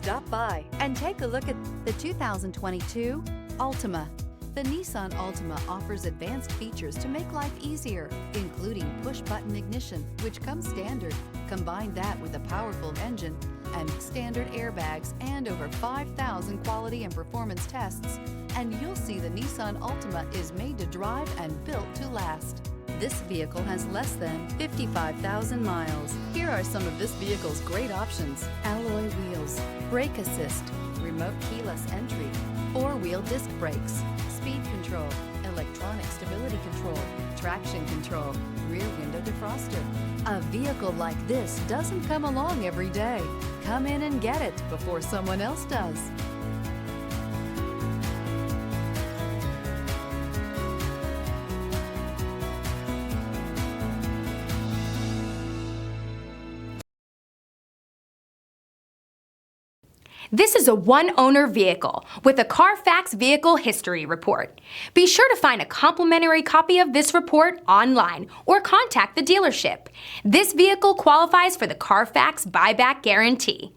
Stop by and take a look at the 2022 Altima. The Nissan Altima offers advanced features to make life easier, including push-button ignition, which comes standard. Combine that with a powerful engine and standard airbags and over 5,000 quality and performance tests, and you'll see the Nissan Altima is made to drive and built to last. This vehicle has less than 55,000 miles. Here are some of this vehicle's great options: alloy wheels, brake assist, remote keyless entry, four-wheel disc brakes, speed control, electronic stability control, traction control, rear window defroster. A vehicle like this doesn't come along every day. Come in and get it before someone else does. This is a one-owner vehicle with a CARFAX Vehicle History Report. Be sure to find a complimentary copy of this report online or contact the dealership. This vehicle qualifies for the CARFAX Buyback Guarantee.